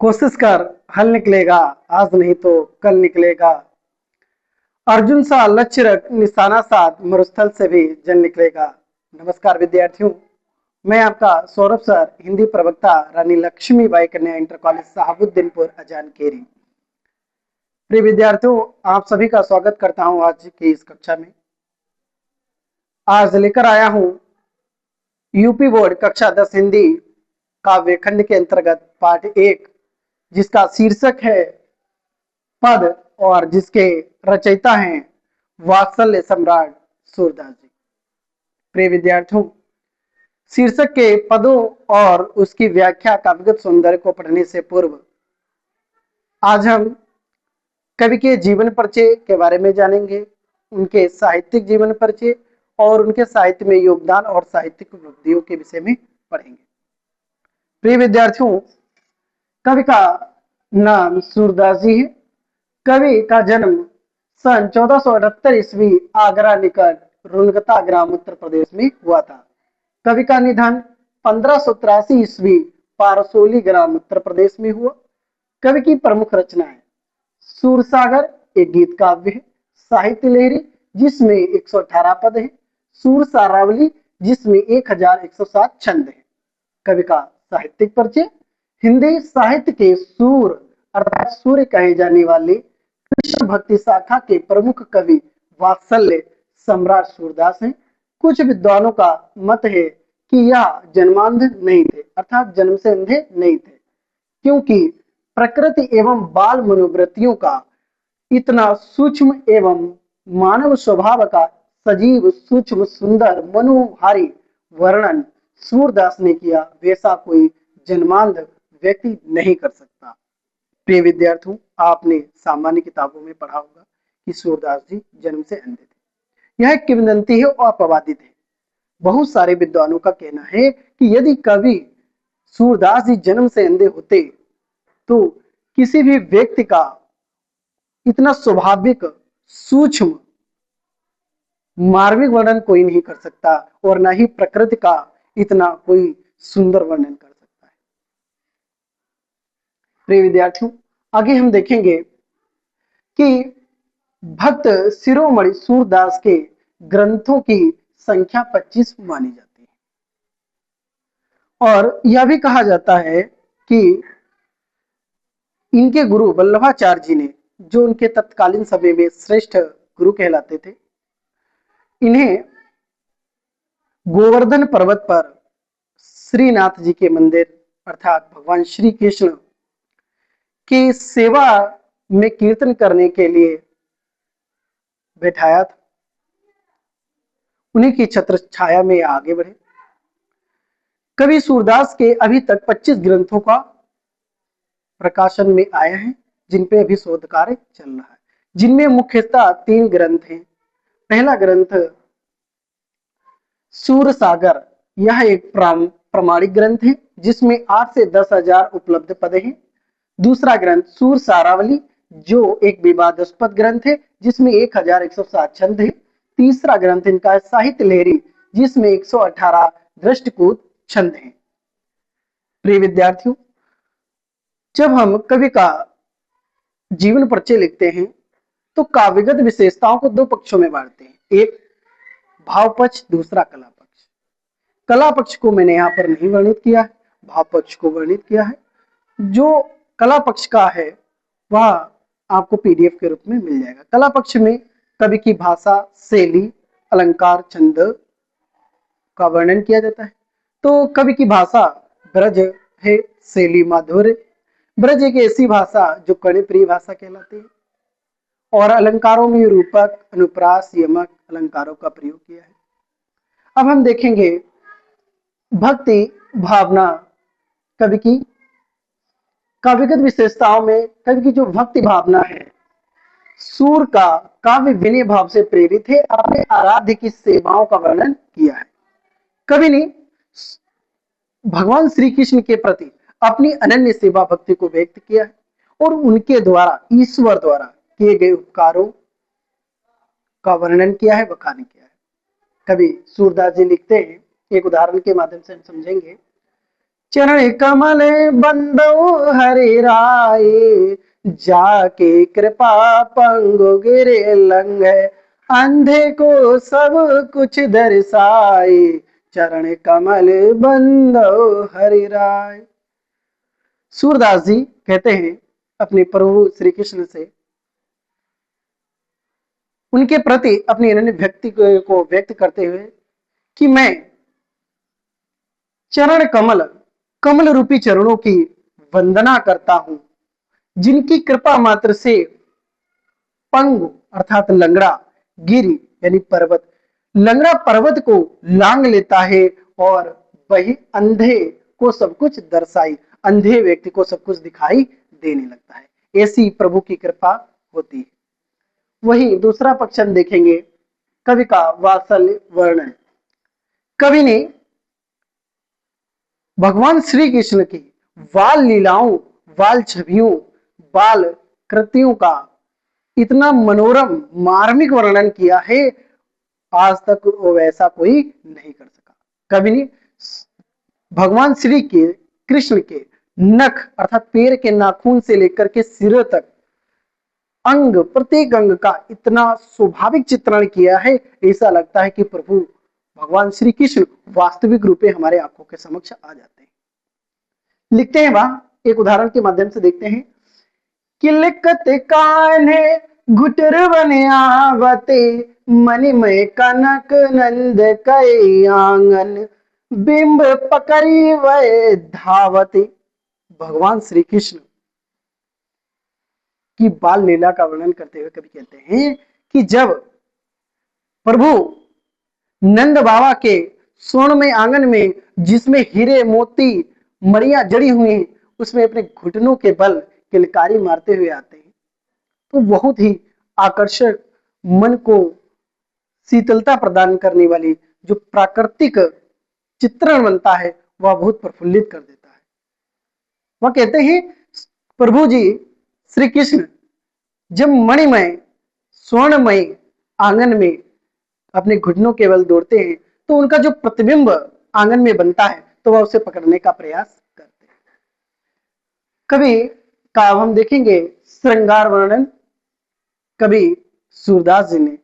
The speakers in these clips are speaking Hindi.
कोशिश कर, हल निकलेगा। आज नहीं तो कल निकलेगा। अर्जुन सा लक्ष्य रख, निशाना साध, मरुस्थल से भी जल निकलेगा। नमस्कार विद्यार्थियों, मैं आपका सौरभ सर, हिंदी प्रवक्ता, रानी लक्ष्मीबाई कन्या इंटर कॉलेज सहाबुद्दीनपुर अजान केरी। प्रिय विद्यार्थियों, आप सभी का स्वागत करता हूं आज की इस कक्षा में। आज लेकर आया हूं यूपी बोर्ड कक्षा 10 हिंदी काव्य खंड के अंतर्गत पाठ 1, जिसका शीर्षक है पद और जिसके रचयिता हैं वात्सल्य सम्राट सूरदास जी। प्रिय विद्यार्थियों, शीर्षक के पदों और उसकी व्याख्या काव्यगत सौंदर्य को पढ़ने से पूर्व आज हम कवि के जीवन परिचय के बारे में जानेंगे, उनके साहित्यिक जीवन परिचय और उनके साहित्य में योगदान और साहित्यिक उपलब्धियों के विषय में पढ़ेंगे। प्रिय विद्यार्थियों, कवि का नाम सूरदास जी है। कवि का जन्म सन 1478 ईस्वी आगरा निकट रुनगता ग्राम उत्तर प्रदेश में हुआ था। कवि का निधन 1583 ईस्वी पारसोली ग्राम उत्तर प्रदेश में हुआ। कवि की प्रमुख रचनाएं सूरसागर एक गीत काव्य है, साहित्य लहरी जिसमें 118 पद है, सूर सारावली जिसमें 1107 छंद है। कवि का साहित्यिक परिचय हिंदी साहित्य के सूर अर्थात सूर्य कहे जाने वाले कृष्ण भक्ति शाखा के प्रमुख कवि वात्सल्य सम्राट सूरदास हैं। कुछ विद्वानों का मत है कि यह जन्मांध नहीं थे, अर्थात जन्म से अंधे नहीं थे, क्योंकि प्रकृति एवं बाल मनोवृत्तियों का इतना सूक्ष्म एवं मानव स्वभाव का सजीव सूक्ष्म सुंदर मनोहारी वर्णन सूरदास ने किया, वैसा कोई जन्मांध व्यक्ति नहीं कर सकता। प्रिय विद्यार्थियों, आपने सामान्य किताबों में पढ़ा होगा कि सूरदास जी जन्म से अंधे थे। यह किंवदंती है और अपवादित है। बहुत सारे विद्वानों का कहना है कि यदि कवि सूरदास जी जन्म से अंधे होते तो किसी भी व्यक्ति का इतना स्वाभाविक सूक्ष्म मार्मिक वर्णन कोई नहीं कर सकता और न ही प्रकृति का इतना कोई सुंदर वर्णन कर सकता है। प्रिय विद्यार्थियों, आगे हम देखेंगे कि भक्त शिरोमणि सूरदास के ग्रंथों की संख्या 25 मानी जाती है और यह भी कहा जाता है कि इनके गुरु वल्लभाचार्य जी ने, जो उनके तत्कालीन समय में श्रेष्ठ गुरु कहलाते थे, इन्हें गोवर्धन पर्वत पर श्रीनाथ जी के मंदिर अर्थात भगवान श्री कृष्ण की सेवा में कीर्तन करने के लिए बैठाया था। उन्हीं की छत्र छाया में आगे बढ़े। कवि सूरदास के अभी तक 25 ग्रंथों का प्रकाशन में आया है, जिन पे अभी शोध कार्य चल रहा है, जिनमें मुख्यतः 3 ग्रंथ हैं। पहला ग्रंथ सूरसागर, यह एक प्रामाणिक ग्रंथ है जिसमें 8 से 10,000 उपलब्ध पद हैं। दूसरा ग्रंथ सूर सारावली, जो एक विवादास्पद ग्रंथ है जिसमें 1107 छंद है। तीसरा ग्रंथ इनका है साहित्य लहरी, जिसमें 118 दृष्टिकूट छंद हैं। प्रिय विद्यार्थियों, जब हम कवि का जीवन परिचय लिखते हैं तो काव्यगत विशेषताओं को 2 पक्षों में बांटते हैं, एक भाव पक्ष, दूसरा कला पक्ष। कला पक्ष को मैंने यहाँ पर नहीं वर्णित किया है, भाव पक्ष को वर्णित किया है। जो कला पक्ष का है वह आपको पीडीएफ के रूप में मिल जाएगा। कला पक्ष में कवि की भाषा, शैली, अलंकार, छंद का वर्णन किया जाता है। तो कवि की भाषा ब्रज है, शैली माधुर्य। ब्रज एक ऐसी भाषा जो कर्णप्रिय भाषा कहलाती है और अलंकारों में रूपक, अनुप्रास, यमक अलंकारों का प्रयोग किया है। अब हम देखेंगे भक्ति भावना कवि की। काव्यगत विशेषताओं में कवि की जो भक्ति भावना है, सूर का काव्य विनय भाव से प्रेरित है, अपने आराध्य की सेवाओं का वर्णन किया है। कवि ने भगवान श्री कृष्ण के प्रति अपनी अनन्य सेवा भक्ति को व्यक्त किया है और उनके द्वारा, ईश्वर द्वारा किए गए उपकारों का वर्णन किया है, बखान किया है। कवि सूरदास जी लिखते हैं, एक उदाहरण के माध्यम से हम समझेंगे चरण कमल बंदो हरि राय, जाके कृपा पंगु गिरे लंग, अंधे को सब कुछ दर्शाए, चरण कमल बंदो हरि राय। सूरदास जी कहते हैं अपने प्रभु श्री कृष्ण से उनके प्रति अपनी अनन्य भक्ति को व्यक्त करते हुए कि मैं चरण कमल, कमल रूपी चरणों की वंदना करता हूं, जिनकी कृपा मात्र से पंगु अर्थात लंगड़ा, गिरी यानी पर्वत, लंगड़ा पर्वत को लांग लेता है और वही अंधे को सब कुछ दर्शाई, अंधे व्यक्ति को सब कुछ दिखाई देने लगता है। ऐसी प्रभु की कृपा होती है। वही दूसरा पक्ष हम देखेंगे कवि का वात्सल्य वर्णन। कवि ने भगवान श्री कृष्ण की बाल लीलाओं, बाल छवियों, बाल कृतियों का इतना मनोरम मार्मिक वर्णन किया है, आज तक वैसा कोई नहीं कर सका। कवि ने भगवान श्री के कृष्ण के नख अर्थात पैर के नाखून से लेकर के सिर तक अंग, प्रत्येक अंग का इतना स्वाभाविक चित्रण किया है, ऐसा लगता है कि प्रभु भगवान श्री कृष्ण वास्तविक रूप में हमारे आंखों के समक्ष आ जाते हैं। लिखते हैं वहां, एक उदाहरण के माध्यम से देखते हैं कि लिखत कान्हे घुटर बन आवते, मणिमय कनक नंद कई आंगन, बिंब पकड़ी वह धावते। भगवान श्री कृष्ण की बाल लीला का वर्णन करते हुए कवि कहते हैं कि जब प्रभु नंद बाबा के स्वर्णमय आंगन में, जिसमें हीरे मोती मणियां जड़ी हुई हैं, उसमें अपने घुटनों के बल किलकारी मारते हुए आते हैं, तो बहुत ही आकर्षक, मन को शीतलता प्रदान करने वाली जो प्राकृतिक चित्रण बनता है वह बहुत प्रफुल्लित कर देता है। वह कहते हैं प्रभु जी श्री कृष्ण जब मणिमय स्वर्णमय आंगन में अपने घुटनों के बल दौड़ते हैं, तो उनका जो प्रतिबिंब आंगन में बनता है तो वह उसे पकड़ने का प्रयास करते हैं। कवि का हम देखेंगे श्रृंगार वर्णन। कवि सूरदास जी ने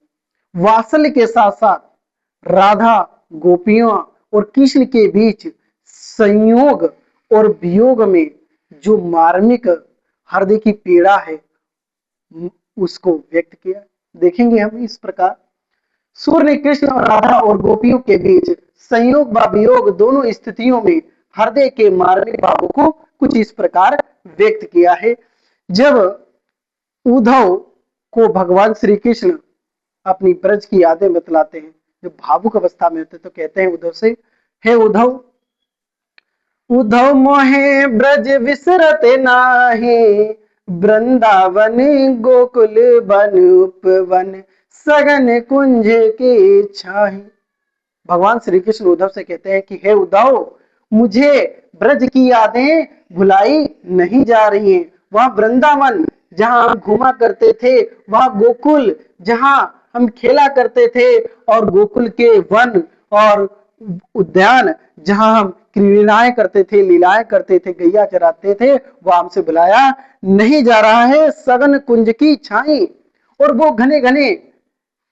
वात्सल्य के साथ साथ राधा, गोपियों और कृष्ण के बीच संयोग और वियोग में जो मार्मिक हृदय की पीड़ा है उसको व्यक्त किया। देखेंगे हम इस प्रकार, सूर्य ने कृष्ण और राधा और गोपियों के बीच संयोग व वियोग दोनों स्थितियों में हृदय के मार्मिक भावों को कुछ इस प्रकार व्यक्त किया है। जब उद्धव को भगवान श्री कृष्ण अपनी ब्रज की यादें बतलाते हैं, जब भावुक अवस्था में होते तो कहते हैं उद्धव से, हे उद्धव, उद्धव मोहे ब्रज विसरत नाही, वृंदावन गोकुल बन उपवन, सगन कुंज की छाही। भगवान श्री कृष्ण उद्धव से कहते हैं कि हे उद्धव, मुझे ब्रज की यादें भुलाई नहीं जा रही हैं। वह वृंदावन जहां हम घूमा करते थे, वह गोकुल जहां हम खेला करते थे, और गोकुल के वन और उद्यान जहां हम क्रीड़ाएं करते थे, लीलाएं करते थे, गैया चराते थे, वह हमसे बुलाया नहीं जा रहा है। सगन कुंज की छाई, और वो घने घने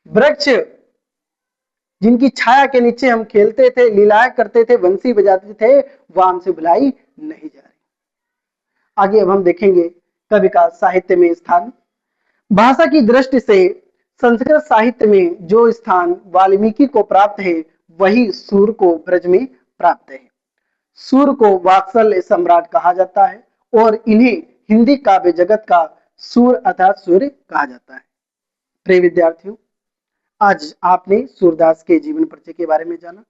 वृक्ष जिनकी छाया के नीचे हम खेलते थे, लीलाएं करते थे, बंसी बजाते थे, वह हमसे बुलाई नहीं जा रही। आगे अब हम देखेंगे कवि का साहित्य में स्थान। भाषा की दृष्टि से संस्कृत साहित्य में जो स्थान वाल्मीकि को प्राप्त है, वही सूर को ब्रज में प्राप्त है। सूर को वात्सल्य सम्राट कहा जाता है और इन्हें हिंदी काव्य जगत का सूर अर्थात सूर्य कहा जाता है। प्रिय विद्यार्थियों, आज आपने सूरदास के जीवन परिचय के बारे में जाना,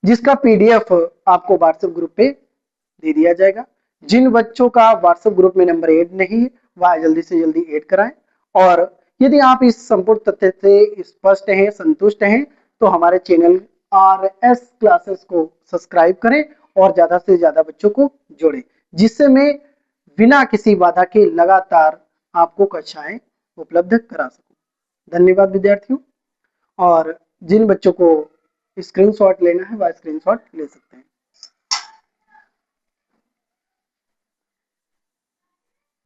जिसका पीडीएफ आपको व्हाट्सएप ग्रुप पे दे दिया जाएगा। जिन बच्चों का व्हाट्सएप ग्रुप में नंबर ऐड नहीं है, वह जल्दी से जल्दी ऐड कराएं। और यदि आप इस संपूर्ण तथ्य से स्पष्ट हैं, संतुष्ट हैं, तो हमारे चैनल RS क्लासेस को सब्सक्राइब करें और ज्यादा से ज्यादा बच्चों को जोड़ें, जिससे मैं बिना किसी बाधा के लगातार आपको कक्षाएं उपलब्ध करा सकूं। धन्यवाद विद्यार्थियों। और जिन बच्चों को स्क्रीनशॉट लेना है वह स्क्रीनशॉट ले सकते हैं।